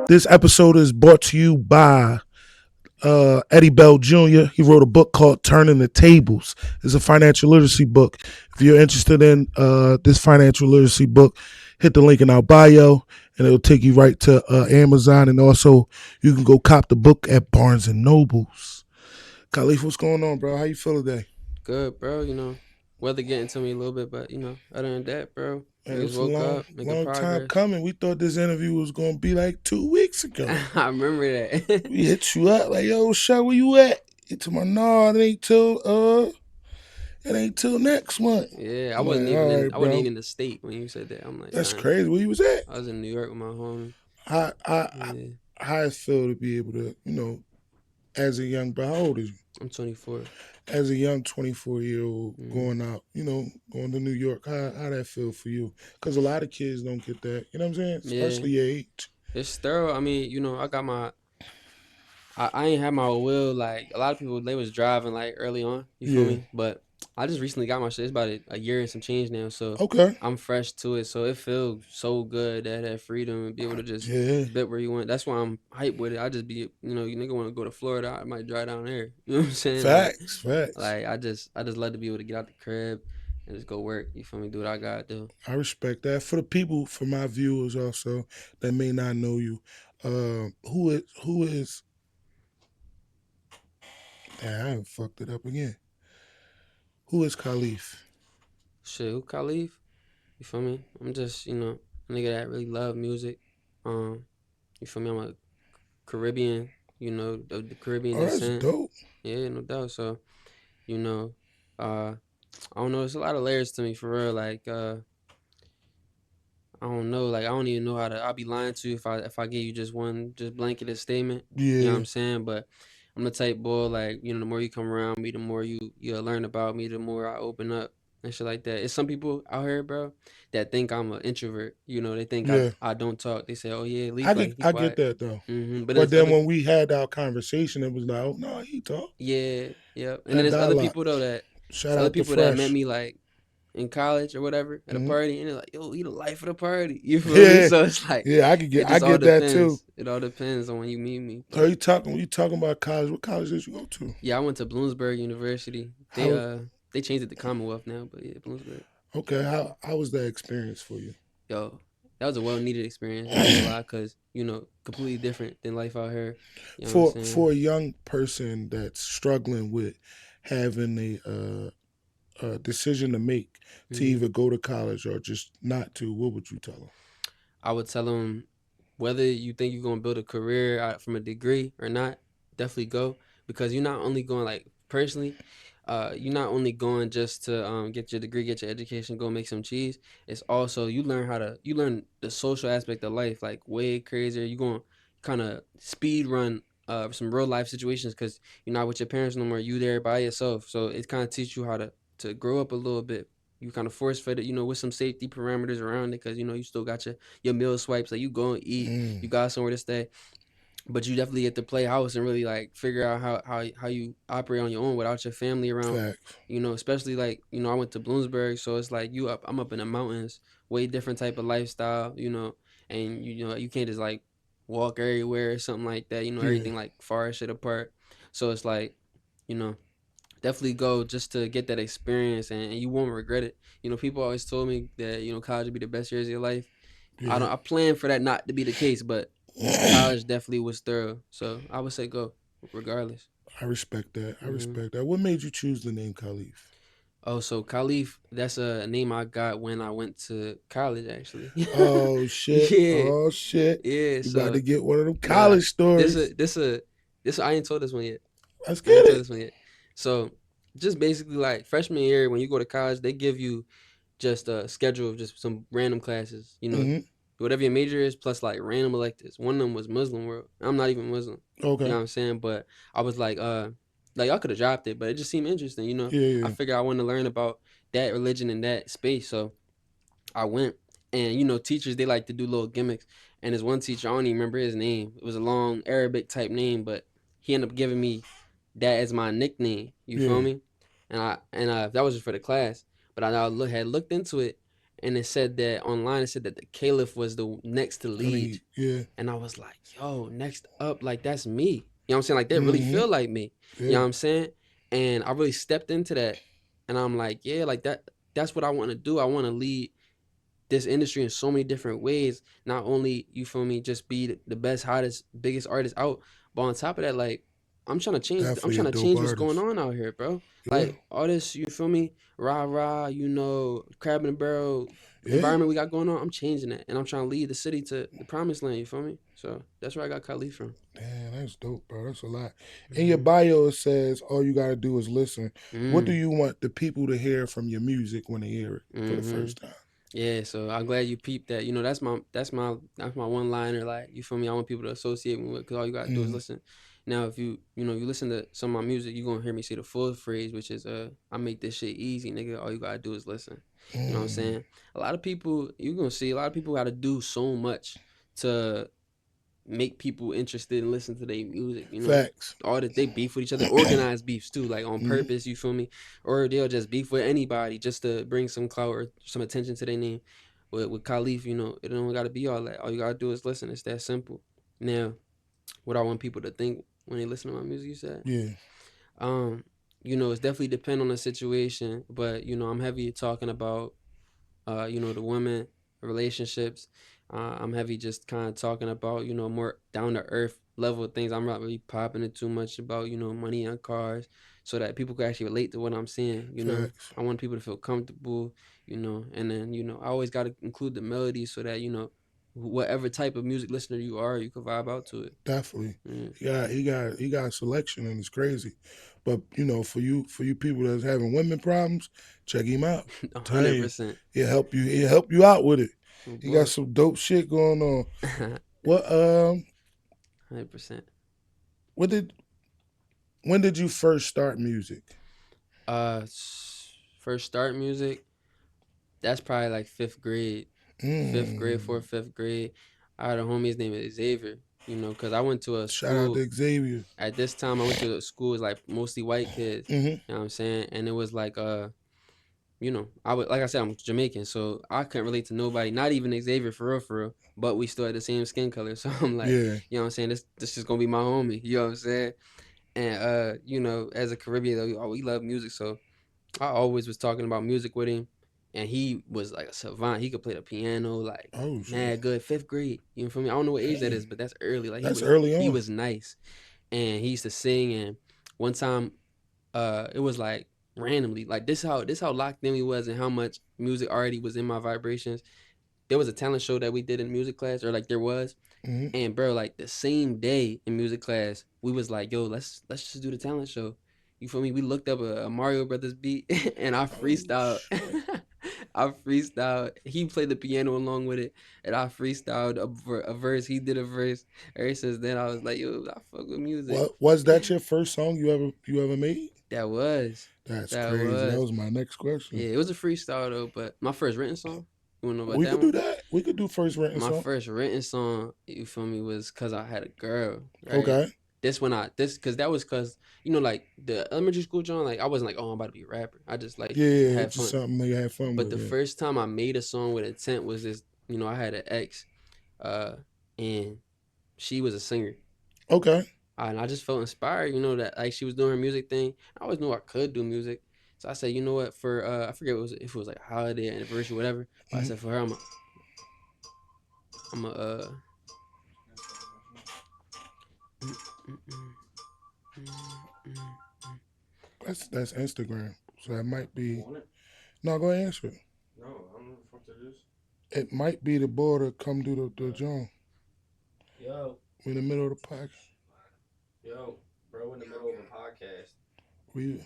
This episode is brought to you by Eddie Bell Jr. He wrote a book called Turning the Tables. It's a financial literacy book. If you're interested in this financial literacy book, hit the link in our bio and it'll take you right to Amazon. And also, you can go cop the book at Barnes and Nobles. Khaliph, what's going on, bro? How you feel today? Good, bro. Weather getting to me a little bit, but other than that, bro, Man, niggas it's a woke long, up, making long time progress. coming. We thought this interview was going to be like 2 weeks ago. I remember that. We hit you up like, yo, Shay, where you at? You told me, no, it ain't till next month. Yeah, I I'm wasn't like, even all in. right, I wasn't bro. even in the state when you said that. I'm like, That's damn. crazy. Where you was at? I was in New York with my homie. How I Yeah, how it feel to be able to, as a young bro, how old is you? I'm 24. As a young 24-year-old Mm, going out, going to New York, how that feel for you? Because a lot of kids don't get that. You know what I'm saying? yeah, Especially your age. it's thorough. I mean, I got my. I ain't had my will like a lot of people. They was driving like early on. You feel Yeah. me? But I just recently got my shit. It's about a year and some change now, so Okay. I'm fresh to it. So it feels so good to have that freedom and be able to just Yeah. bet where you want. That's why I'm hyped with it. I just be, you nigga want to go to Florida, I might drive down there. You know what I'm saying? Facts. Facts. I just love to be able to get out the crib and just go work. You feel me? Do what I gotta do. I respect that. For the people, for my viewers also that may not know you, who is? Damn, I haven't fucked it up again. Who is Khaliph? Shit, who Khalif? You feel me? I'm just, a nigga that really love music. Um, you feel me? I'm a Caribbean, of the Caribbean Oh, that's descent. dope. Yeah, no doubt. So, you know, uh, I don't know. It's a lot of layers to me for real. Like, I don't know. Like, I don't even know how to. I'll be lying to you if I give you just one just blanketed statement. You know what Yeah, I'm saying? But I'm the type boy. Like, the more you come around me, the more you learn about me, the more I open up and shit like that. It's some people out here, bro, that think I'm an introvert. They think I yeah. I don't talk. They say, oh yeah, I Leaf get like he I get quiet. that though. But But there's then other when we had our conversation, it was like, oh no, he talk. Yeah, yeah. And then That there's other dialogue. people though that Shout it's other out to people that met Fresh. me like in college or whatever at a Hmm. party and they're like, yo, he the life of the party. You feel me? Yeah, So it's like yeah. I could it get I just all get that too. depends. It all depends on when you meet me. So But you talking about college? What college did you go to? yeah, I went to Bloomsburg University. They How they changed it to Commonwealth now, but yeah, Bloomsburg. okay? How was that experience for you? Yo, that was a well needed experience. I ain't gonna lie, cause completely different than life out here. You know what I'm For saying? a young person that's struggling with having a decision to make to hmm either go to college or just not to, what would you tell them? I would tell them whether you think you're gonna build a career from a degree or not, definitely go because you're not only going like personally, you're not only going just to get your degree, get your education, go make some cheese. It's also you learn the social aspect of life like way crazier. You going to kind of speed run some real life situations because you're not with your parents no more. You there by yourself, so it kind of teach you how to grow up a little bit. You kind of force fed it, with some safety parameters around it, because you still got your meal swipes. Like you go and eat, Mm, you got somewhere to stay, but you definitely get to play house and really like figure out how you operate on your own without your family around. facts. Especially like I went to Bloomsburg, so it's like I'm up in the mountains, way different type of lifestyle. And you can't just like walk everywhere or something like that. Yeah, Everything like far shit apart. So it's like you know definitely go just to get that experience, and you won't regret it. People always told me that college would be the best years of your life. I yeah. don't. I plan for that not to be the case, but college definitely was thorough. So I would say go, regardless. I respect that. I hmm respect that. What made you choose the name Khalif? Oh, so Khalif, that's a name I got when I went to college, actually. Oh shit! yeah, Oh shit! yeah. You about So to get one of them nah, college this stories? a this a this. I ain't told this one yet. Let's I ain't get told it. this one yet. So just basically like freshman year when you go to college, they give you just a schedule of just some random classes. Hmm. Whatever your major is, plus like random electives. One of them was Muslim world. I'm not even Muslim. You know Okay. what I'm saying? But I was like y'all could have dropped it, but it just seemed interesting. Yeah, I yeah, figured I wanted to learn about that religion and that space, so I went. And teachers they like to do little gimmicks. And there's one teacher I don't even remember his name. It was a long Arabic type name, but he ended up giving me that as my nickname. You feel yeah. me? And that was just for the class. But I now had looked into it, and it said that online. It said that the Caliph was the next to I lead, mean, yeah. and I was like, yo, next up, like that's me. You know what I'm saying? Like they really Mm-hmm. feel like me. You know Yeah. what I'm saying? And I really stepped into that, and I'm like, yeah, like that. That's what I want to do. I want to lead this industry in so many different ways. Not only, you feel me, just be the best, hottest, biggest artist out, but on top of that, like I'm trying to change. I'm Definitely a trying to dope change what's going artist. on out here, bro. Yeah. Like all this, you feel me, rah rah, crab in the barrel Yeah. environment we got going on. I'm changing that, and I'm trying to lead the city to the promised land. You feel me? So that's where I got Khalif from. Damn, that's dope, bro. That's a lot. In your Mm-hmm. bio, it says all you gotta do is listen. What do Mm, you want the people to hear from your music when they hear it for the mm-hmm. first time? Yeah, so I'm glad you peeped that. That's my one liner. Like you feel me? I want people to associate me with because all you gotta do is Mm, listen. Now, if you listen to some of my music, you gonna hear me say the full phrase, which is I make this shit easy, nigga. All you gotta do is listen. You know what I'm mm, saying? A lot of people you gonna see a lot of people gotta do so much to make people interested and listen to their music, you know. facts. All that they beef with each other, organized beefs too, like on Mm, purpose, you feel me? Or they'll just beef with anybody just to bring some clout or some attention to their name. With Khalif, it don't gotta be all that. All you gotta do is listen. It's that simple. Now, what I want people to think when they listen to my music, you said? yeah, Um, it's definitely depend on the situation, but I'm heavy talking about the women relationships. I'm heavy just kind of talking about, more down to earth level of things. I'm not really popping it too much about, money and cars so that people can actually relate to what I'm saying. facts. I want people to feel comfortable, and then, I always got to include the melody so that, whatever type of music listener you are, you can vibe out to it. Definitely. Mm. He got a selection and it's crazy. But for you people that's having women problems, check him out. Tell you, 100%. he'll help you out with it. Oh, He got book. some dope shit going on. What 100%. what did when did you first start music? First start music. That's probably like fifth grade, Mm. fourth, fifth grade. I had a homie, his name is Xavier, because I went to a Shout out school to Xavier. at this time. I went to a school with like mostly white kids. Hmm. You know what I'm saying? And it was like, I would, like I said, I'm Jamaican, so I couldn't relate to nobody, not even Xavier for real, for real. But we still had the same skin color, so I'm like, Yeah. you know what I'm saying? This is gonna be my homie. You know what I'm saying? And as a Caribbean, we love music, so I always was talking about music with him, and he was like a savant. He could play the piano like Oh shit. mad good. Fifth grade, you feel me? I don't know what age that Dang. is, but that's early. Like he That's was early he on. was nice, and he used to sing. And one time, it was like randomly, like this how locked in we was, and how much music already was in my vibrations. There was a talent show that we did in music class, or like there was, Hmm. and bro, like the same day in music class, we was like, yo, let's just do the talent show. You feel me? We looked up a Mario Brothers beat and I Oh freestyled. shit. I freestyled. He played the piano along with it, and I freestyled a verse. He did a verse. Ever since then, I was like, yo, I fuck with music. What was that your first song you ever made? that was, That's that crazy. That was. was my next question. Yeah, it was a freestyle though, but my first written song. You wanna know about We that could do one? that. We could do first written My song. first written song, you feel me, was cause I had a girl, right? Okay. This cause that was cause like the elementary school John, like I wasn't like, oh, I'm about to be a rapper. I just like Yeah, had just fun. something you had fun But with. the Yeah. first time I made a song with intent was this, I had an ex, uh, and she was a singer. Okay. And I just felt inspired, that like she was doing her music thing. I always knew I could do music. So I said, you know what, for I forget if it was like a holiday, anniversary, whatever. But I Mhm. said for her, I'm a mm, mm, mm, mm, mm. That's Instagram. So that might You be. want it? No, go ahead and answer it. No, I don't know what the fuck that is. It might be the border come through the joint. Yo, We in the middle of the podcast. yo, bro, in the middle of a podcast. We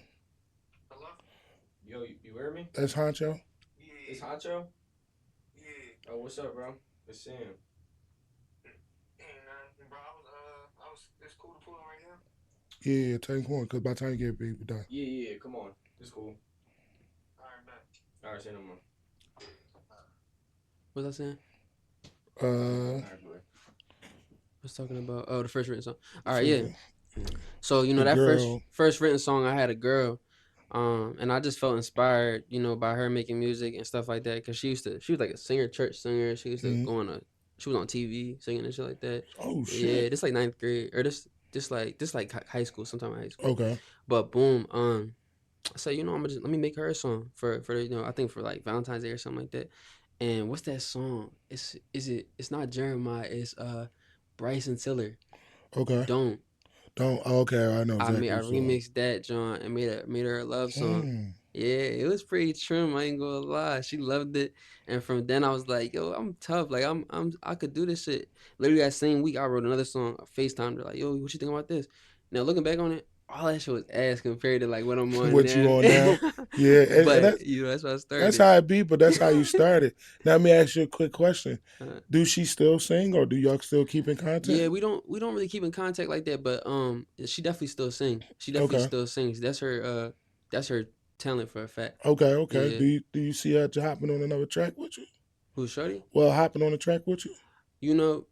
Yo, you hear me? that's Honcho. It's Hacho? Oh, what's up, bro? It's Sam. Yeah, take one. Cause by the time you get big, we done. Yeah, yeah, come on. It's cool. All right, say no more. What was I saying? Uh, All right, boy. I was talking about the first written song. All right, first yeah. So the that first girl. first written song, I had a girl. And I just felt inspired, by her making music and stuff like that. Cause she was like a singer, church singer. She used to Mm. go she was on TV singing and shit like that. Oh Yeah, shit. this like ninth grade or this like high school, sometime in high school. Okay. But boom, I said, I'm gonna just let me make her a song for I think for like Valentine's Day or something like that. And what's that song? It's not Jeremiah. It's Bryson Tiller. Okay. Don't. Don't. Okay. I know I exactly what you're remixed that John and made her a love song. saying. Yeah, it was pretty trim. I ain't gonna lie. She loved it, and from then I was like, yo, I'm tough. Like I could do this shit. Literally that same week, I wrote another song. I FaceTimed her like, yo, what you think about this? Now looking back on it, all that shit was ass compared to like what I'm on What you now. on now? Yeah, and But that's why I that's started. how it be. But that's how you started. Now let me ask you a quick question: Uh, Do she still sing, or do y'all still keep in contact? yeah, we don't really keep in contact like that, but she definitely still sing. She definitely Okay. still sings. That's her talent for a fact. Okay. Okay. Yeah. Do you see her hopping on another track with you? Who's Shorty? Well, hopping on the track with you. You know,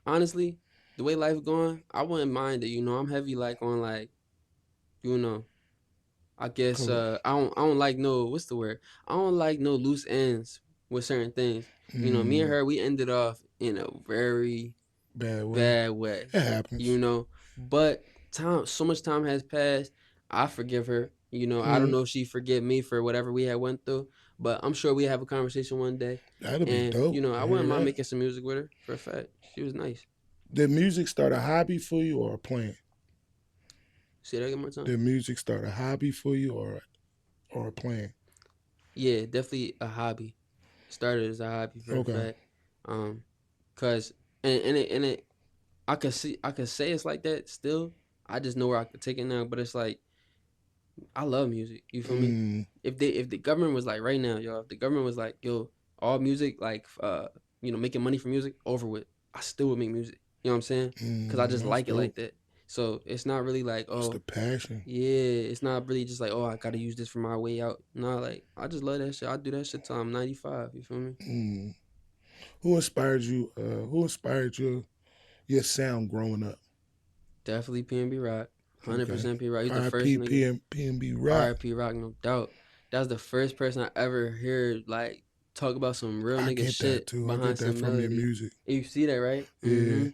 honestly, the way life going, I wouldn't mind it. I'm heavy like on like, you know, I guess Cool. I don't like no what's the word? I don't like no loose ends with certain things. Me and Mm, her we ended off in a very bad way. bad way. It You happens. know, but so much time has passed. I forgive her. I don't Mm, know if she forgive me for whatever we had went through, but I'm sure we have a conversation one day. that'll be And dope I to wouldn't hear mind that. making some music with her for a fact. She was nice. Did music start a hobby for you or a plan? Say that again one time. Did music start a hobby for you or a plan? Yeah, definitely a hobby. Started as a hobby for a Okay. fact. Um, cause and it I could say it's like that still. I just know where I could take it now, but it's like I love music. You feel me? Mm, If the government was like right now, yo, if the government was like, yo, all music like making money from music over with, I still would make music. You know what I'm saying? Cause I just that's like it dope. like that. So it's not really like, It's the oh, passion. yeah, it's not really just like, oh, I gotta use this for my way out. No, like I just love that shit. I do that shit till I'm 95. You feel me? Mm. Who inspired you? Who inspired your sound growing up? Definitely PNB Rock. Okay. 100% P Rock. He's the first R.I.P. nigga. PNB Rock. RIP Rock, no doubt. That was the first person I ever heard like talk about some real I nigga get that shit too. I get behind that some from your melodies. music. And you see that, right? Yeah.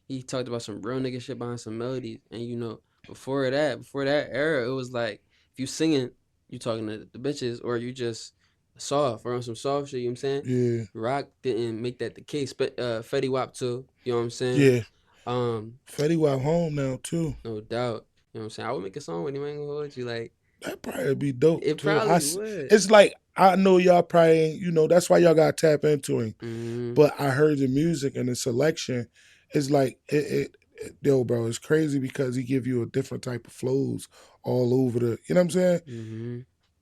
He talked about some real nigga shit behind some melodies. And before that era, it was like if you singing, you talking to the bitches or you just soft or on some soft shit, you know what I'm saying? Yeah. Rock didn't make that the case. But Fetty Wap too, you know what I'm saying? Yeah. Um, Fetty Wap home now too. no doubt. You know what I'm saying? I would make a song with him, I ain't gonna hold you. Like, That probably be dope it too. probably would. It's like I know y'all probably ain't, that's why y'all gotta tap into him. Mm-hmm. But I heard the music and the selection is like yo, bro, it's crazy because he give you a different type of flows all over you know what I'm saying? Mm-hmm.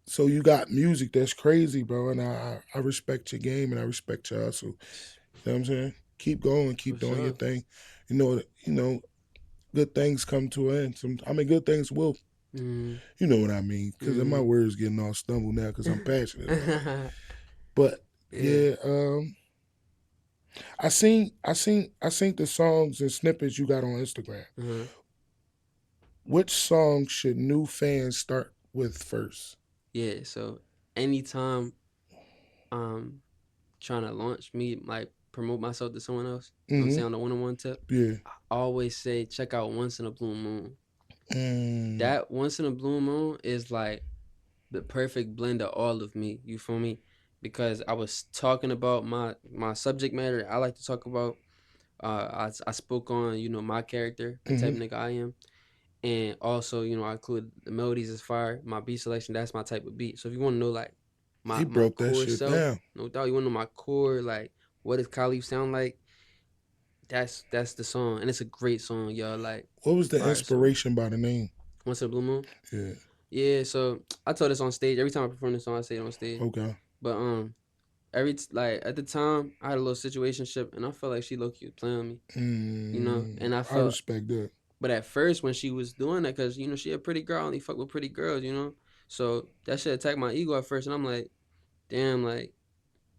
So you got music that's crazy, bro, and I respect your game and I respect your hustle. You know what I'm saying? Keep going, For keep doing your sure. thing. Good things come to an end. Good things will. Mm-hmm. You know what I mean? Because my Mm-hmm. words getting all stumbled now because I'm passionate about it. But Yeah. yeah, I seen the songs and snippets you got on Instagram. Uh-huh. Which song should new fans start with first? Yeah. So anytime um trying to launch me, like promote myself to someone else, you know what I'm Mm-hmm. saying, on the one-on-one tip, Yeah. I always say check out Once in a Blue Moon. Mm, That Once in a Blue Moon is like the perfect blend of all of me. You feel me? Because I was talking about my subject matter I like to talk about. I spoke on my character, the type mm-hmm. of nigga I am, and also I include the melodies as fire. My beat selection, that's my type of beat. So if you want to know like He my broke that core shit self, down. no doubt you want to know my core, like what does Khaliph sound like? That's the song, and it's a great song, y'all. Like What was the fire song. inspiration by the name? Once in a Blue Moon. Yeah. Yeah, so I told this on stage. Every time I perform this song, I say it on stage. Okay. But like at the time, I had a little situationship, and I felt like she low key was playing with me. And I I felt, respect that. but at first when she was doing that, cause she a pretty girl, only fuck with pretty girls. So that shit attacked my ego at first, and I'm like, damn, like,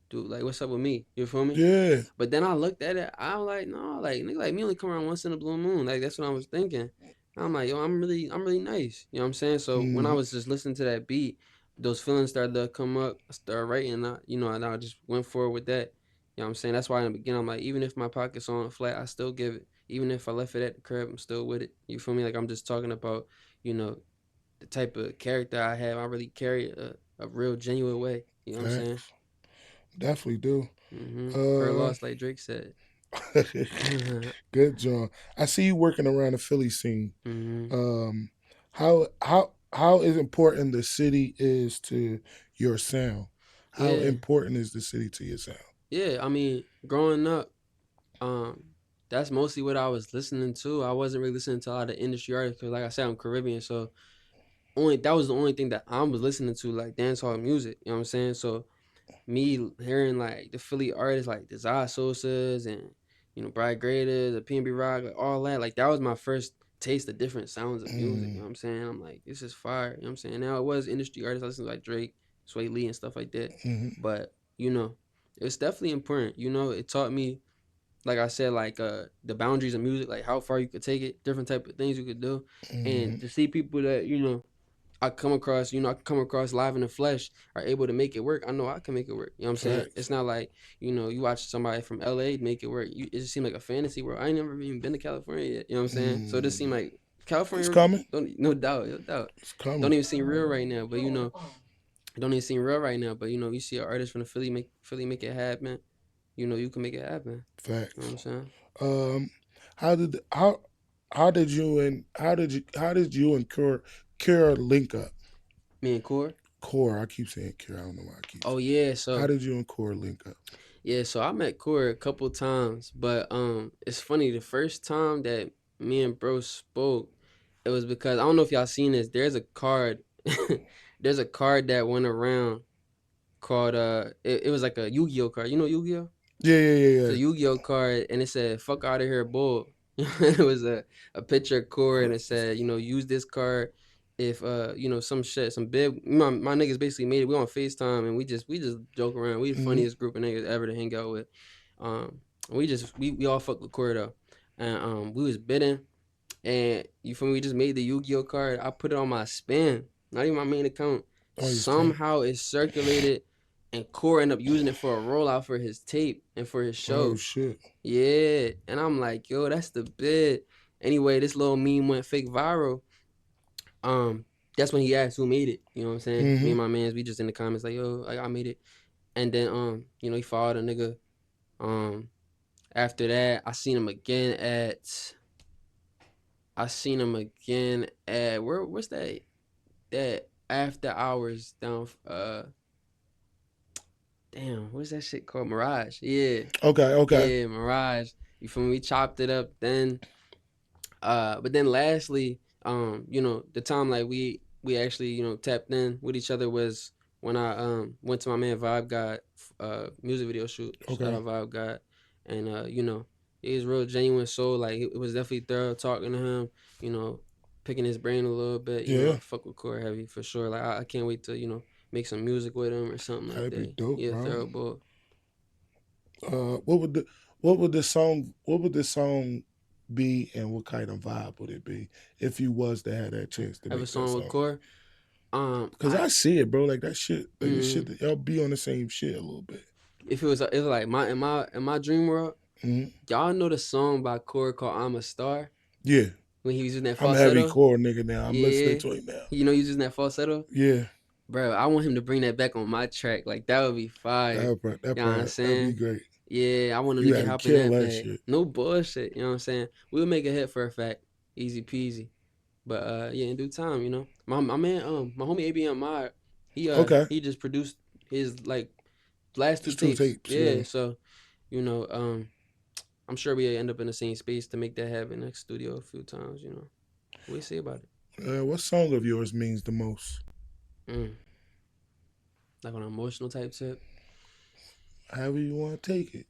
dude, like, what's up with me? You feel me? Yeah. But then I looked at it, I'm like, no, like, nigga, like me only come around once in a blue moon, like that's what I was thinking. I'm like, yo, I'm really nice. You know what I'm saying? So when I Mm-hmm. was just listening to that beat, those feelings started to come up. I started writing, and I just went forward with that. You know what I'm saying? That's why in the beginning I'm like, even if my pocket's on flat, I still give it. Even if I left it at the crib, I'm still with it. You feel me? Like I'm just talking about, you know, the type of character I have. I really carry a real genuine way. You know what I'm saying? Facts. Definitely do. Her Uh, loss, like Drake said. good job. I see you working around the Philly scene. hmm Um, how is important the city is to your sound? How Yeah, important is the city to your sound? yeah. I mean, growing up, um, that's mostly what I was listening to. I wasn't really listening to a lot of industry artists because, like I said, I'm Caribbean, so only that was the only thing that I was listening to, like dancehall music. You know what I'm saying? So me hearing like the Philly artists like the Zah Sosas and Bright Graders, the PNB Rock, like all that, like that was my first taste of different sounds of music. You Mm, know what I'm saying? I'm like, this is fire. You know what I'm saying? Now it was industry artists, I listened to like Drake, Sway Lee, and stuff like that. mm-hmm, But it's definitely important. It taught me, like I said, like the boundaries of music, like how far you could take it, different type of things you could do, mm-hmm. and to see people that I come across live in the flesh are able to make it work. I know I can make it work. You know what I'm saying? It's Facts. not like, you watch somebody from LA make it work. It just seemed like a fantasy world. I ain't never even been to California yet. You know what I'm saying? So it just seemed Mm. like It's California coming. don't no doubt, no doubt. It's Don't coming. even seem real right now. But it don't even seem real right now. But you see an artist from the Philly make it happen. You can make it happen. You know what Facts. I'm saying? Um, how did how did you and Cure link up? Me and Core. Core, I keep saying Cure. I don't know why I keep Oh saying. yeah, How so did you and Core link up? Yeah, so I met Corey a couple times, but it's funny. The first time that me and bro spoke, it was because I don't know if y'all seen this. There's a card, there's a card that went around called it was like a Yu-Gi-Oh card. You know Yu-Gi-Oh? Yeah, yeah, yeah, It's yeah. a Yu-Gi-Oh card, and it said "fuck out of here, bull." It was a picture of Corey, and it said, use this card if some shit, some big. My niggas basically made it. We on Facetime, and we just joke around. We the Mm-hmm. funniest group of niggas ever to hang out with. We all fuck with Corey though, and we was bidding, and you feel me? We just made the Yu-Gi-Oh card. I put it on my spin, not even my main account. Oh, he's tape. Somehow it circulated, and Core ended up using it for a rollout for his tape and for his Oh show. shit. Yeah, and I'm like, yo, that's the bid. Anyway, this little meme went fake viral. Um, that's when he asked who made it. You know what I'm saying? Me Mm-hmm. and my mans, we just in the comments like, yo, I made it. And then he followed a nigga. Um, after that, I seen him again at what's that after hours down damn, what's that shit called? Mirage. Yeah. Okay, okay, Yeah, Mirage. You feel me? We chopped it up then. But then lastly, the time like we actually, tapped in with each other was when I went to my man Vibe God music video shoot. Shout okay. out Vibe God. And he's real genuine soul. Like it was definitely thorough talking to him, you know, picking his brain a little bit. Yeah, I fuck with Core heavy for sure. Like I can't wait to, make some music with him or something like that'd be that. dope, He a bro. thorough boy. What would the song be, and what kind of vibe would it be if you was to have that chance to Have a make that song with song? Core. Cause I see it, bro. Like that shit, like the shit Mm, that y'all be on the same shit a little bit. if it was like my dream world. Hmm. Y'all know the song by Corey called "I'm a Star" Yeah, when he was using that I'm a heavy falsetto. core nigga now. I'm listening Yeah, to him now. he was using that falsetto. Yeah, Bro, I want him to bring that back on my track. Like that would be fire. You know what I'm that'd be saying? great. Yeah, I want him to You get had to hopping kill that that back. shit. No bullshit. You know what I'm saying? We'll make a hit for a fact. Easy peasy. But yeah, in due time, My man, my homie ABM Mod, Okay, he just produced his like last two it's two tapes. tapes. Yeah, Yeah. so you know, I'm sure we end up in the same space to make that happen next studio a few times. We see about it. What song of yours means the most? Mm. Like on an emotional type tip. However you want to take it.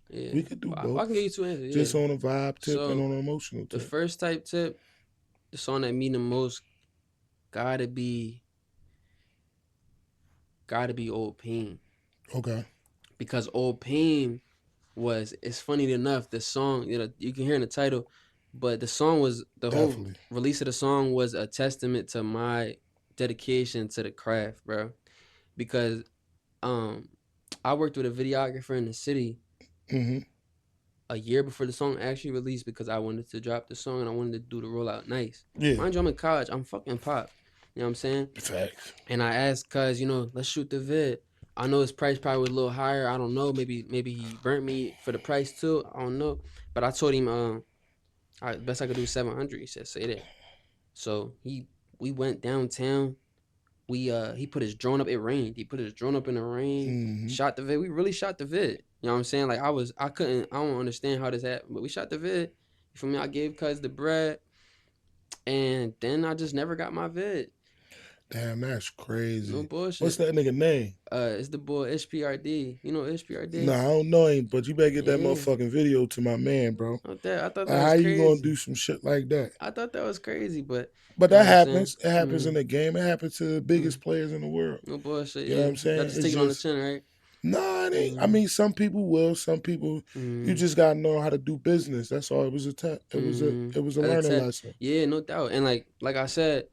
Yeah. We could do Well, I can give both. you two answers. Just Yeah. on a vibe tip and So on an emotional the tip. first type tip, the song that mean the most, gotta be gotta be Old Pain. Okay. Because Old Pain it's funny enough, the song, you can hear in the title, But the song was the whole Definitely. release of the song was a testament to my dedication to the craft, bro. Because um I worked with a videographer in the city Hmm. a year before the song actually released because I wanted to drop the song and I wanted to do the rollout nice. Yeah. Mind you, I'm in college. I'm fucking pop. You know what I'm saying? Facts. And I asked cuz, let's shoot the vid. I know his price probably was a little higher. I don't know. Maybe he burnt me for the price too. I don't know. But I told him best I could do 700. He said, say that. So we went downtown. He put his drone up. It rained. He put his drone up in the rain. Hmm. Shot the vid. We really shot the vid. You know what I'm saying? Like I don't understand how this happened, but we shot the vid. You feel me? I gave cuz the bread, and then I just never got my vid. Damn, that's No crazy. What's bullshit. that nigga name? It's the boy HPRD. You know No, HPRD? I don't know him, but you better get that Yeah. motherfucking video to my man, bro. I thought Like, that how was you gonna do crazy. some shit like that? I thought that was crazy, but But you know that what I'm saying? happens. It happens in Mm, the game. It happens to the biggest mm, players in the world. no bullshit. You know what Yeah, I'm y'all saying? just It's take it on the just chin, right? nah, it ain't. I Mm, mean, some people will. Some people, you mm. just gotta know how to do business. That's all. It was a it was a Mm-hmm. it was a As I learning said, lesson. yeah, no doubt. And like I said,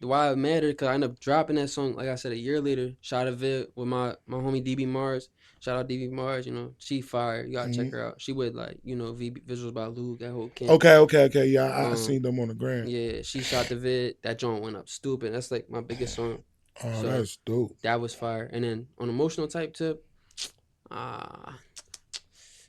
why it mattered because I ended up dropping that song. Like I said, a year later, shot a vid with my homie DB Mars. Shout out DB Mars. She fire. You gotta check Hmm. her out. She with visuals by Luke, that whole camp. Okay. Yeah, I Um, seen them on the gram. yeah, she shot the vid. That joint went up stupid. That's like my biggest song. Oh, So that's dope. that was fire. And then on emotional type tip, uh,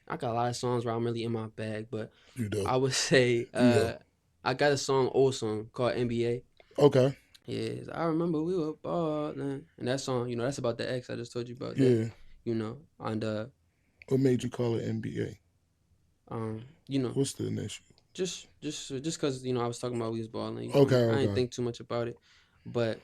I got a lot of songs where I'm really in my bag, but You dope. I would say You dope. I got a old song called NBA. Okay. Yes, I remember we were ballin'. And that song, that's about the ex. I just told you about that. Yeah. And What made you call it NBA? um, you know, What's the initial? just cause I was talking about we was balling. You feel Okay. me? I didn't Okay. think too much about it, but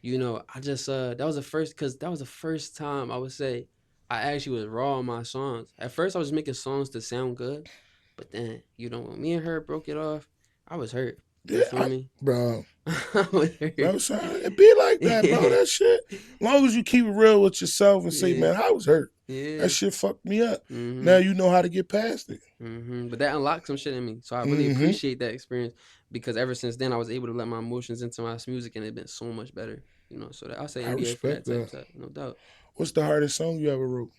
I just that was the first cause that was the first time I would say I actually was raw on my songs. At first, I was making songs to sound good, but then when me and her broke it off, I was hurt. You Yeah, feel me? bro. I was hurt. Bro, son, it be like that, bro. yeah, That shit. As long as you keep it real with yourself and say, yeah, man, I was hurt. That yeah. shit fucked me up. Now Mhm. you know how to get past it. But that unlocked some shit in me. So I really Mm-hmm. appreciate that experience because ever since then I was able to let my emotions into my music and it's been so much better. So I'll say I NBA for that respect type that. stuff, no doubt. What's the hardest song you ever wrote?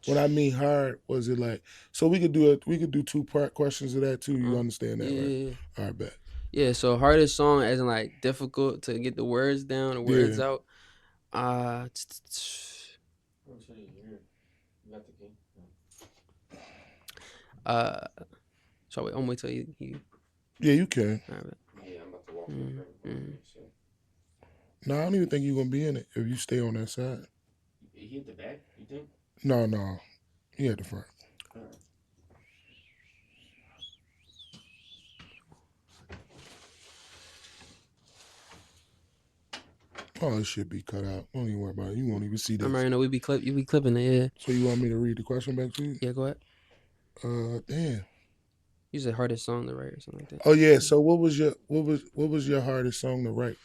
When I mean hard, was it like so we could do it we could do two-part questions of that too. You understand that, right? Yeah. All right, bet. Yeah, so hardest song as in like difficult to get the words down, the words Yeah. out. Uh uh so wait, I'm wait till you Yeah, you can. all right. Mm-hmm. No, I don't even think you're gonna be in it if you stay on that side. No, no. He at the front. Oh, it should be cut out. Don't even worry about it. You won't even see I'm this. already know you be clipping it, yeah. So you want me to read the question back to you? Yeah, go ahead. Damn. You said hardest song to write or something like that. Oh yeah. So what was your hardest song to write?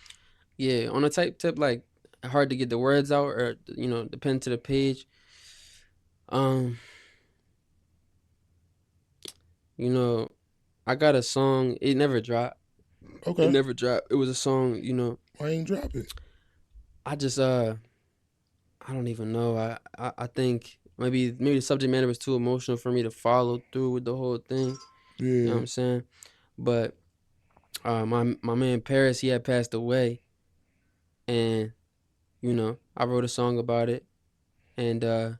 Yeah, on a type tip, like hard to get the words out or the pen to the page. Um, you know, I got a song. It never dropped. It Okay. never dropped. It was a song. Why ain't drop it? I just I don't even know. I think maybe the subject matter was too emotional for me to follow through with the whole thing. You know what Yeah. I'm saying? But my man Paris, he had passed away, and I wrote a song about it, and that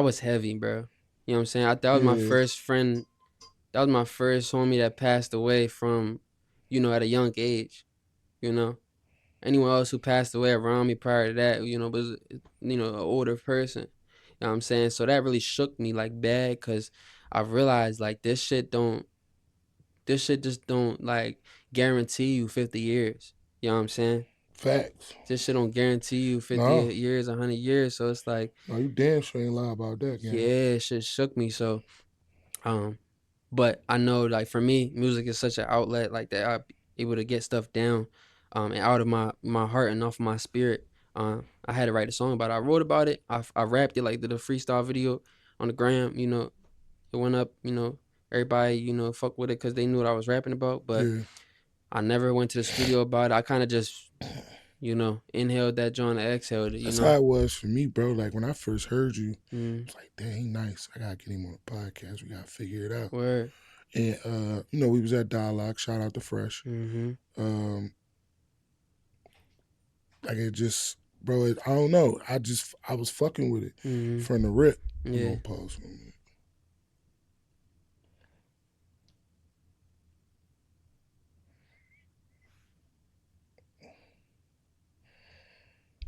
was heavy, bro. You know what I'm saying? That was my Yeah. first friend. That was my first homie that passed away from, at a young age. You know, anyone else who passed away around me prior to that, was, an older person. You know what I'm saying? So that really shook me like bad because I realized like this shit just don't like guarantee you 50 years. You know what I'm saying? Facts. This shit don't guarantee you 50 No. years, 100 years. So it's like, No, you damn sure ain't lie about that, gang. yeah, shit shook me. So, um, but I know like for me, music is such an outlet like that. I'm able to get stuff down, and out of my heart and off of my spirit. I had to write a song about it. I wrote about it. I rapped it like did a freestyle video, on the gram. It went up. Everybody fuck with it because they knew what I was rapping about. But Yeah. I never went to the studio about it. I kind of just inhaled that joint and exhaled it. That's how it was for me, bro. Like when I first heard you, Mm, it's like, dang, he nice. I gotta get him on the podcast. We gotta figure it out. word. And we was at Dialogue. Shout out to Fresh. Mm-hmm. Um, like it just, bro. I don't know. I was fucking with it Mm-hmm. from the rip. I'm Yeah. gonna pause for a minute.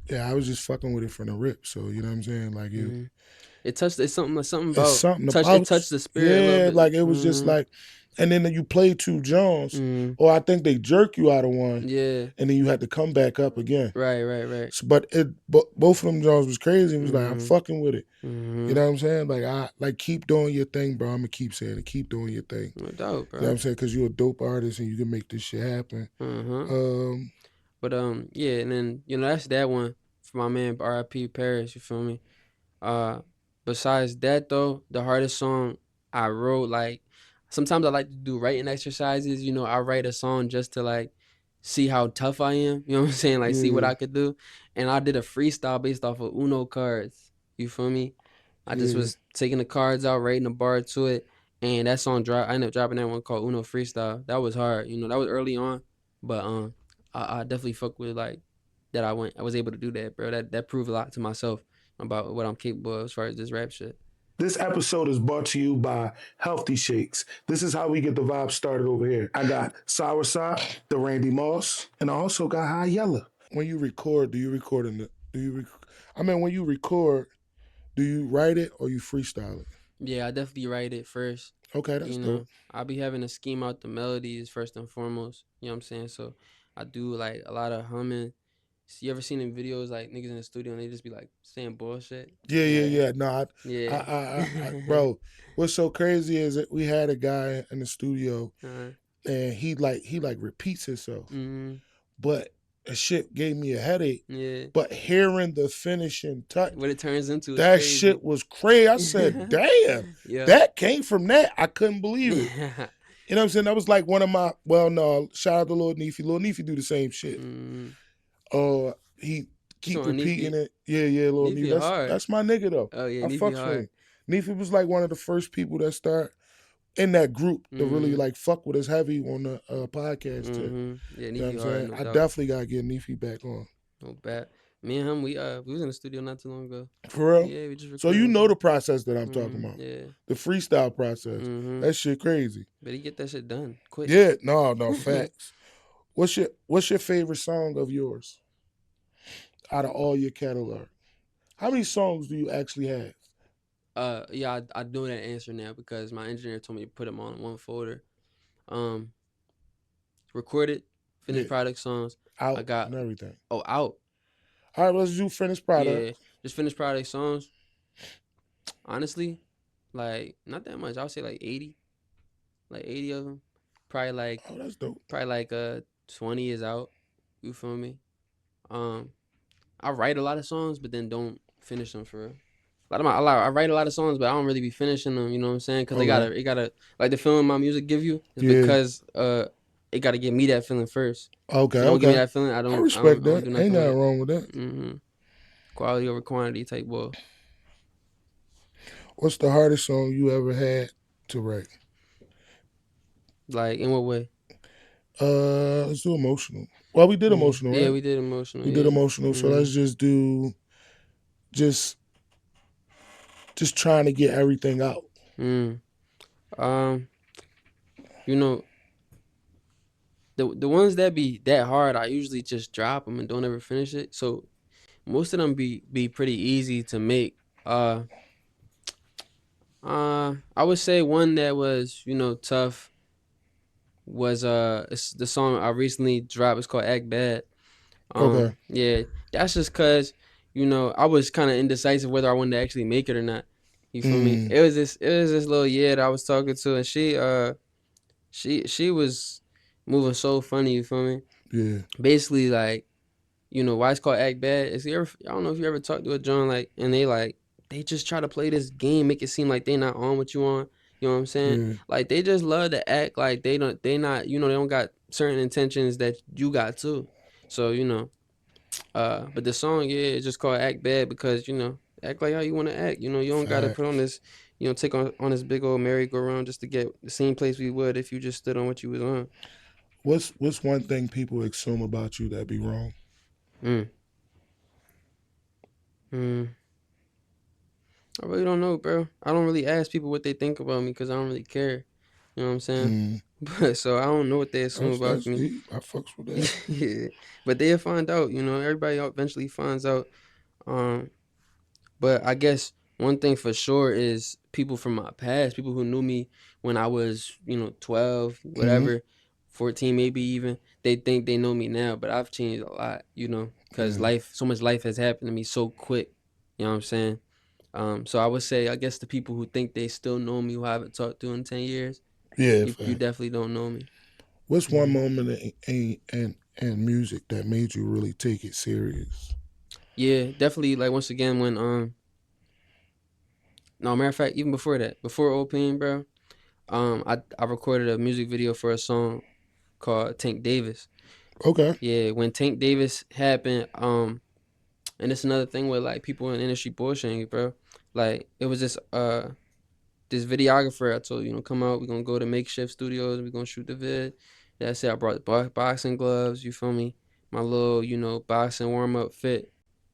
Yeah, I was just fucking with it from the rip. So you know what I'm saying? Like Mm-hmm. It's something it's about something touch. It about touched the spirit a little yeah. bit. Like it was just Mm-hmm. like, and then you play two Jones, Mm-hmm. or I think they jerk you out of one, Yeah. and then you had to come back up again. Right. Right. Right. So, but both of them Jones was crazy. It was like I'm Mm-hmm. fucking with it. You Mm-hmm. know what I'm saying? Like I like keep doing your thing, bro. I'm gonna keep saying it. Keep doing your thing. No doubt, You know what bro. I'm saying? Because you're a dope artist and you can make this shit happen. Uh-huh. Um, But yeah, and then that's that one for my man R.I.P. Paris. You feel me? Uh, Besides that though, the hardest song I wrote, like, sometimes I like to do writing exercises. I write a song just to like see how tough I am. You know what I'm saying? Like see what yeah, I could do. And I did a freestyle based off of Uno cards. You feel me? I just yeah, was taking the cards out, writing a bar to it, and that song drop. I ended up dropping that one called Uno Freestyle. That was hard. That was early on, but I definitely fuck with like that. I was able to do that, bro. That proved a lot to myself about what I'm capable of as far as this rap shit. this episode is brought to you by Healthy Shakes. This is how we get the vibe started over here. I got Soursop, the Randy Moss, and I also got High Yellow. When you record, do you record in the? Do you? I mean, when you record, do you write it or you freestyle it? Yeah, I definitely write it first. Okay, that's You dope. know, I'll be having to scheme out the melodies first and foremost. You know what I'm saying? So I do like a lot of humming. You ever seen in videos like niggas in the studio and they just be like saying bullshit? Yeah, yeah, Yeah, yeah. No, yeah. bro. What's so crazy is that we had a guy in the studio uh, and he like repeats himself, mm, but the shit gave me a headache. yeah. But hearing the finishing touch, What it turns into is that crazy. shit was crazy. I said, damn, Yeah. that came from that. I couldn't believe it. You know what I'm saying? That was like one of my, well, no, shout out to Lil Neefy. Lil Neefy do the same shit. mm. He So keep on repeating Neefy, it. Yeah, yeah, Lil Neefy. Neefy hard. That's my nigga though. Oh yeah, I Neefy fucks with hard. him. Neefy was like one of the first people that start in that group to really Mm, like fuck with us heavy on the podcast tip. mm-hmm. Yeah, You know what Neefy I'm hard, saying? no I doubt. definitely gotta get Neefy back on. No bad. Me and him, we was in the studio not too long ago. For real? Yeah, we just So you recorded know some. the process that I'm talking about. Yeah. The freestyle process. Mm-hmm. That shit crazy. But he get that shit done quick. Yeah, no, facts. What's your favorite song of yours out of all your catalog? How many songs do you actually have? Yeah, I know that answer now because my engineer told me to put them on one folder. Um, Recorded, Yeah, finished product songs. I out got and everything. out. All right, let's do finished product. Yeah, just finished product songs. Honestly, like not that much. I would say like 80 of them. Probably like Oh, that's dope. 20 is out. You feel me? Um, I write a lot of songs, but then don't finish them for real. I write a lot of songs, but I don't really be finishing them. You know what I'm saying? Because Okay. it gotta like the feeling my music give you is Yeah. because it gotta give me that feeling first. Okay, If it don't give me okay. that feeling, I respect I don't that. do Ain't nothing with nothing it. wrong with that. Mm-hmm. Quality over quantity type boy. What's the hardest song you ever had to write? Like in what way? Let's do emotional. Well, we did Yeah, emotional, yeah, right? we did emotional. We did Yeah. emotional, so Mm-hmm. let's just do just just trying to get everything out. Mm. Um, you know the ones that be that hard, I usually just drop them and don't ever finish it. So most of them be pretty easy to make. I would say one that was tough was it's the song I recently dropped. It's called Act Bad. Okay. Yeah, that's just cause I was kind of indecisive whether I wanted to actually make it or not. You feel me? Mm, It was this little that I was talking to, and she was moving so funny. You feel me? yeah. Basically, like why it's called Act Bad. I don't know if you ever talked to a John like, and they like they just try to play this game, make it seem like they not on what you on. You know what I'm saying? Yeah. Like they just love to act like they not, you know, they don't got certain intentions that you got too. So, you know, but the song, yeah, it's just called Act Bad because, you know, act like how you want to act. You know, you don't got to put on Facts. this, you know, take on this big old merry-go-round just to get the same place we would if you just stood on what you was on. What's one thing people assume about you that be wrong? Mm. Mm. I really don't know, bro. I don't really ask people what they think about me because I don't really care. You know what I'm saying? Mm, But so I don't know what they assume about that's me. deep. I fucks with that. Yeah, but they'll find out. You know, everybody eventually finds out. Um, but I guess one thing for sure is people from my past, people who knew me when I was, you know, 12, Mm, whatever, 14, maybe even. They think they know me now, but I've changed a lot. You know, because yeah. life, so much life has happened to me so quick. You know what I'm saying? So I would say, I guess the people who think they still know me, who I haven't talked to in 10 years, Yeah. you Fact. definitely don't know me. What's one Hmm. moment in music that made you really take it serious? Yeah, definitely. Like once again, when no matter of fact, even before that, before Opium, bro, I recorded a music video for a song called Tank Davis. Okay. Yeah, when Tank Davis happened, and it's another thing with like people in the industry bullshitting you, bro. Like it was this videographer I told you, you know, come out. We're gonna go to makeshift studios. We're gonna shoot the vid. That's it. I brought the boxing gloves. You feel me? My little, you know, boxing warm up fit.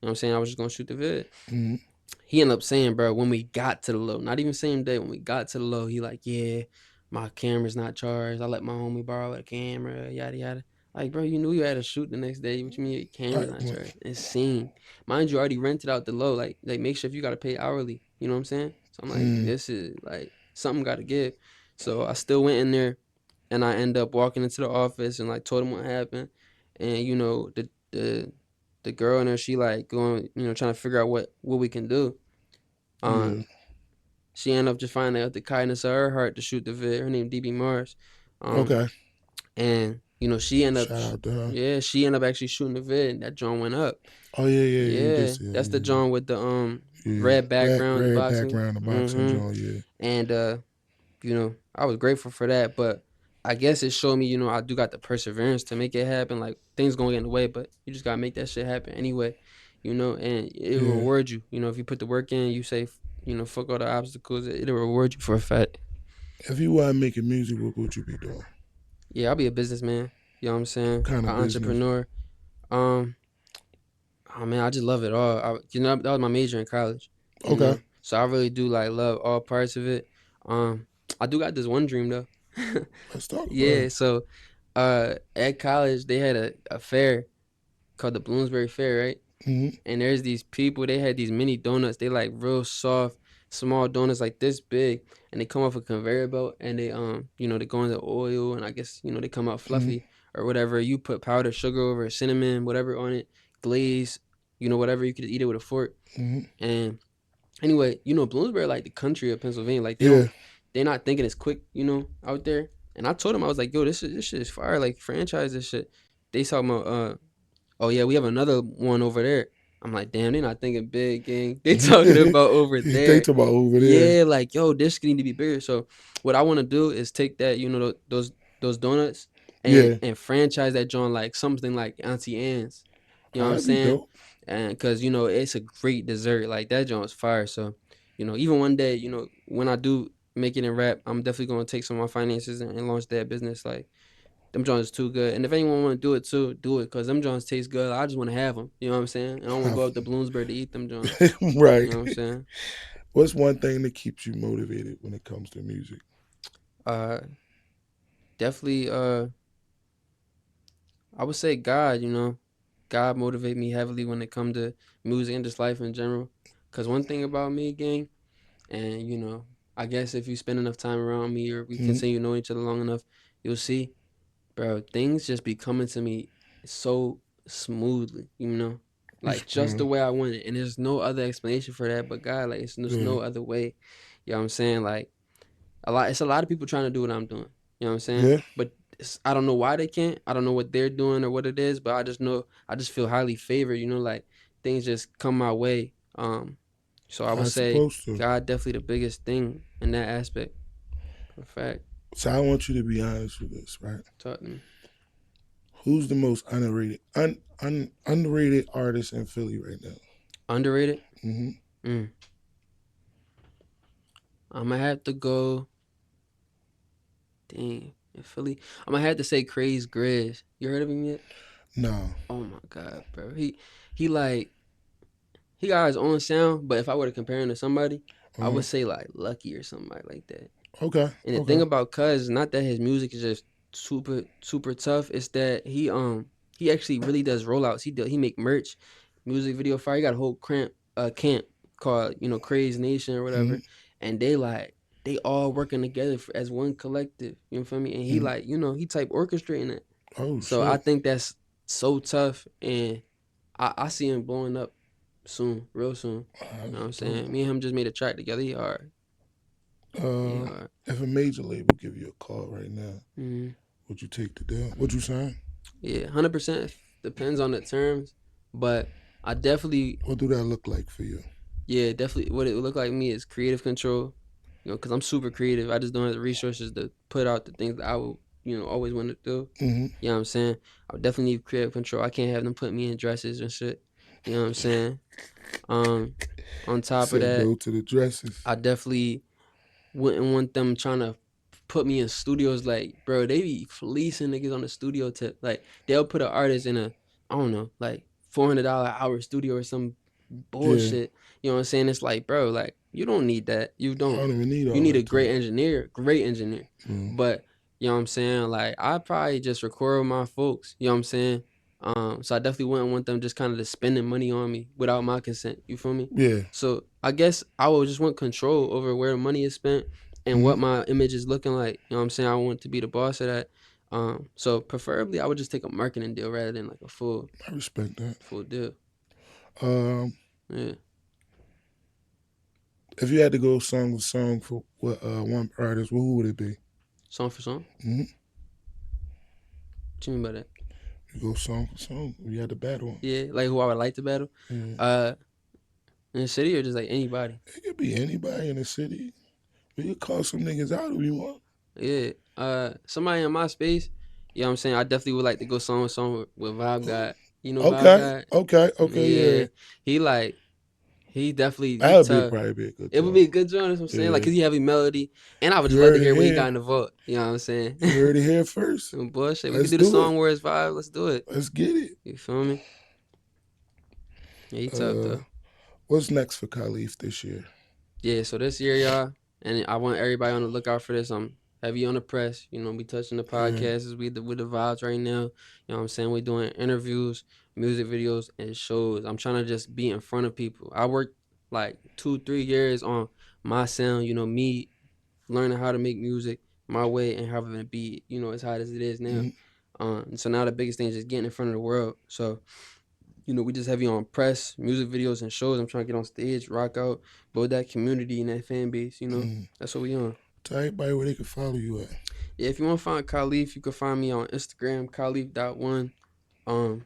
You know what I'm saying? I was just gonna shoot the vid. Mm, He ended up saying, bro, when we got to the low, not even same day, when we got to the low, he like, yeah, my camera's not charged. I let my homie borrow a camera, yada yada. Like, bro, you knew you had to shoot the next day. What you mean your camera's right. not Well, charged? Insane. Mind you, already rented out the low. Like make sure if you gotta pay hourly. You know what I'm saying? So I'm like, mm, this is like something gotta give. So I still went in there and I end up walking into the office and like told him what happened. And you know, the girl in there, she like going, you know, trying to figure out what we can do. yeah. Um, she ended up just finding out the kindness of her heart to shoot the vid. Her name DB Mars. Um, Okay. and you know, she ended up, Shout out to her. yeah, she ended up actually shooting the vid. And that John went up. Oh yeah, yeah, yeah. You did Yeah, say that. that's the Yeah, John with the yeah. red background, the Red boxing. background, the boxing Mm-hmm. joint. Yeah. And you know, I was grateful for that, but I guess it showed me, you know, I do got the perseverance to make it happen. Like things gonna get in the way, but you just gotta make that shit happen anyway, you know, and it will Yeah. reward you. You know, if you put the work in, you say, you know, fuck all the obstacles, it'll reward you for a fact. If you weren't making music, what would you be doing? Yeah, I'll be a businessman. You know what I'm What saying? kind An of business? entrepreneur. Um, oh man, I just love it all. You know, that was my major in college. You Okay. know, so I really do like love all parts of it. Um, I do got this one dream though. Let's talk about Yeah, it. so at college they had a fair called the Bloomsbury Fair, right? Mm-hmm. And there's these people, they had these mini donuts, they like real soft, small donuts like this big, and they come off a conveyor belt and they you know, they go into oil and I guess, you know, they come out Mm-hmm. fluffy or whatever. You put powdered sugar over it, cinnamon, whatever on it, glaze, you know, whatever, you could eat it with a fork. Mm-hmm. And anyway, you know, Bloomsbury like the country of Pennsylvania. Like Yeah. they're not thinking it's quick, you know, out there. And I told them I was like, yo, this shit is fire. Like franchise this shit. They talking about oh yeah, we have another one over there. I'm like, damn, they're not thinking big, gang. They talking about over They there. talk about over there. Yeah, like yo, this need to be bigger. So what I want to do is take that, you know, those donuts Yeah. and franchise that joint like something like Auntie Anne's. You know what I'm That'd be saying? dope. And because you know it's a great dessert. Like that joint is fire. So you know, even one day, you know, when I do make it in rap, I'm definitely gonna take some of my finances and launch that business. Like them joints too good. And if anyone want to do it too, do it because them joints taste good. I just want to have them. You know what I'm saying? I don't want to go up to Bloomsburg to eat them joints. You Right. know what I'm saying? What's one thing that keeps you motivated when it comes to music? Uh, definitely. I would say God. You know, God motivate me heavily when it come to music and just life in general. Cause one thing about me, gang, and you know, I guess if you spend enough time around me or we Mm-hmm. continue knowing each other long enough, you'll see, bro, things just be coming to me so smoothly, you know, like just the way I want it, and there's no other explanation for that. But God, like there's Yeah. no other way. You know what I'm saying? Like it's a lot of people trying to do what I'm doing. You know what I'm saying? Yeah. But I don't know why they can't. I don't know what they're doing or what it is. But I just know I just feel highly favored. You know, like things just come my way. So I would I say supposed to. God definitely the biggest thing in that aspect. For a fact. So I want you to be honest with this, right? Talk to me. Who's the most underrated artist in Philly right now? Underrated? Hmm. Mm. I'm gonna have to go. Dang, in Philly. I'm gonna have to say Craze Grizz. You heard of him yet? No. Oh my god, bro. He like he got his own sound, but if I were to compare him to somebody, I Uh-huh. would say like Lucky or somebody like that. Okay. And the thing Okay. about Cuz is not that his music is just super tough. It's that he actually really does rollouts. He make merch, music video fire. He got a whole camp called Craze Nation or Hmm. whatever, and they all working together as one collective. You know feel me? And he Hmm. like he type orchestrating it. Oh So I shit. think that's so tough, and I see him blowing up soon, real soon. You know That's what I'm dope. saying? Me and him just made a track together. He hard. He Uh, hard. if a major label give you a call right now, Mm-hmm. would you take the deal? Would you sign? Yeah, 100% depends on the terms, but I definitely, What do that look like for you? yeah, definitely. What it would look like me is creative control. Because I'm super creative. I just don't have the resources to put out the things that I would, always want to do. Hmm. You know what I'm saying? I would definitely need creative control. I can't have them put me in dresses and shit. You know what I'm saying? Um, on top of Said that, no to the dresses. I definitely wouldn't want them trying to put me in studios. Like, bro, they be fleecing niggas on the studio tip. Like, they'll put an artist in a, I don't know, like $400 hour studio or some Yeah. bullshit. You know what I'm saying? It's like, bro, like, you don't need that. You I don't. don't even need You all need a that great time. engineer, Mm. But you know what I'm saying? Like, I probably just record with my folks. You know what I'm saying? So I definitely wouldn't want them just kind of just spending money on me without my consent. You feel me? Yeah. So I guess I would just want control over where the money is spent and Hmm. what my image is looking like. You know what I'm saying? I want to be the boss of that. So preferably I would just take a marketing deal rather than like a I respect that. full deal. Um, Yeah. if you had to go song for song for what one artist, who would it be? Song for song? Hmm. What you mean by that? You go song for song. If you had to battle 'em. Yeah, like who I would like to battle? Yeah. Uh in the city or just like anybody? It could be anybody in the city. We could call some niggas out if you want. Yeah. Somebody in my space, you know what I'm saying? I definitely would like to go song with song with Vibe God. You know Vibe Okay. God? Okay. Okay. Yeah. Yeah. He like he That would tough. probably be a good It would talk. be a good joint, that's what I'm saying. Like, Yeah. cause he heavy melody. And I would You just love to heard it hear what he got here. in the vault. You know what I'm saying? You heard it here first. Bullshit. We could Let's do the do it. song where it's Vibe. Let's do it. Let's get it. You feel me? Yeah, he tough Uh, though. what's next for Khaliph this year? Yeah, so this year, y'all, and I want everybody on the lookout for this. I'm heavy on the press. We touching the Yeah. podcasts as with the vibes right now. You know what I'm saying? We doing interviews, music videos, and shows. I'm trying to just be in front of people. I worked like 2-3 years on my sound, me learning how to make music my way and having it be, as hot as it is now. Mm-hmm. So now the biggest thing is just getting in front of the world. So we just heavy on press, music videos, and shows. I'm trying to get on stage, rock out, build that community and that fan base. Mm-hmm. That's what we on. Tell everybody where they can follow you at. Yeah, if you want to find Khaliph, you can find me on Instagram, Khaliph.1. Um,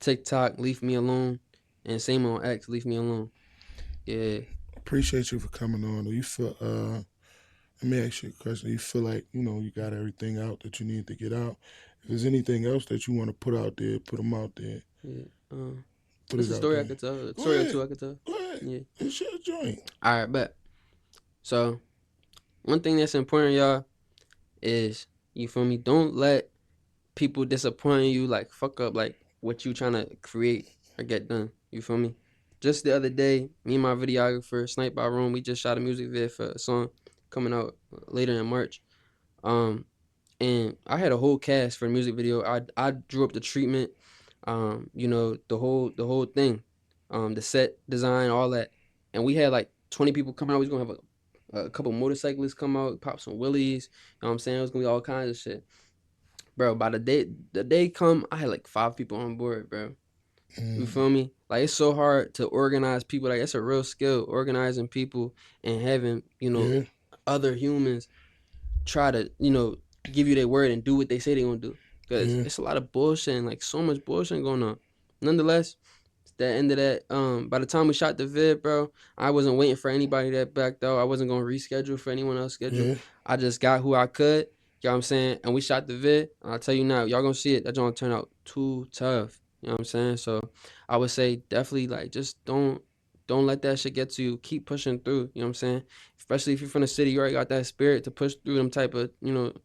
TikTok, Leave Me Alone, and same on X, Leave Me Alone. Yeah, Appreciate you for coming on. Do you feel let me ask you a question. Do you feel like, you got everything out that you need to get out? If there's anything else that you want to put out there, put them out there. yeah. Put It's it a out story I there. could tell, a Go story or two ahead. I could tell. Go ahead. Yeah. It's your joint. All right, bet. So one thing that's important, y'all, is you feel me. Don't let people disappoint you, like fuck up like what you trying to create or get done. You feel me? Just the other day, me and my videographer, Snipe by Room, we just shot a music video for a song coming out later in March. Um, and I had a whole cast for the music video. I drew up the treatment, the whole thing, the set design, all that, and we had like 20 people come out. We was gonna have a couple motorcyclists come out, pop some willies. You know what I'm saying? It was gonna be all kinds of shit, bro. By the day come, I had like 5 people on board, bro. You Mm, feel me? Like, it's so hard to organize people. Like, it's a real skill organizing people and having yeah, other humans try to give you their word and do what they say they're gonna do. Because yeah. it's a lot of bullshit and like so much bullshit going on. Nonetheless, that end of that, by the time we shot the vid, bro, I wasn't waiting for anybody that back though. I wasn't gonna reschedule for anyone else schedule. Yeah. I just got who I could. You know what I'm saying? And we shot the vid. I'll tell you now, y'all gonna see it. That joint turned out too tough. You know what I'm saying? So I would say definitely like just don't let that shit get to you. Keep pushing through. You know what I'm saying? Especially if you're from the city, you already got that spirit to push through them type of,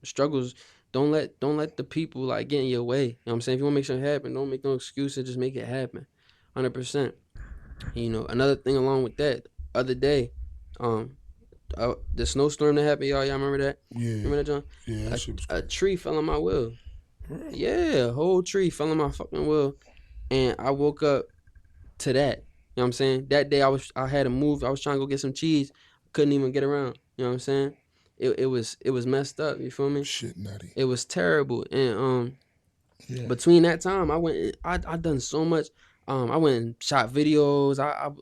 struggles. Don't let the people like get in your way. You know what I'm saying? If you want to make something happen, don't make no excuses, just make it happen. 100%. Another thing along with that, other day, um, the snowstorm that happened, y'all remember that? Yeah. Remember that, John? Yeah, that A, shit was a crazy. tree fell on my wheel. Really? Yeah, a whole tree fell on my fucking wheel, and I woke up to that. You know what I'm saying? That day I had to move. I was trying to go get some cheese. Couldn't even get around. You know what I'm saying? It was messed up. You feel me? Shit nutty. It was terrible. And Yeah. between that time, I done so much. I went and shot videos.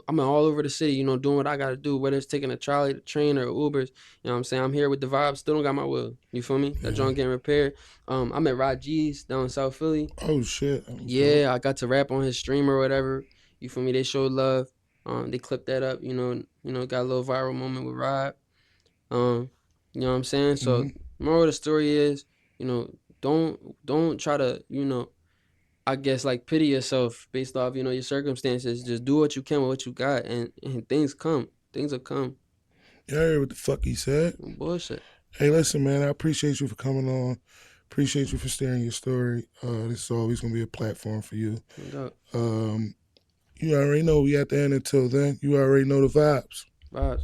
I'm all over the city, doing what I gotta do, whether it's taking a trolley, the train, or Ubers. You know what I'm saying? I'm here with the vibe. Still don't got my wheel. You feel me? That Yeah. joint getting repaired. I'm at Rod G's down in South Philly. Oh shit. That was dope. Yeah, I got to rap on his stream or whatever. You feel me? They showed love. They clipped that up. Got a little viral moment with Rod. Um, you know what I'm saying? So Hmm. moral of the story is, you know, don't try to, I guess like pity yourself based off, your circumstances. Just do what you can with what you got, and things come. Things will come. You heard what the fuck he said? Bullshit. Hey, listen, man. I appreciate you for coming on. Appreciate you for sharing your story. This is always gonna be a platform for you. No doubt. Um, you already know we at the end. Until then, you already know the vibes. Vibes.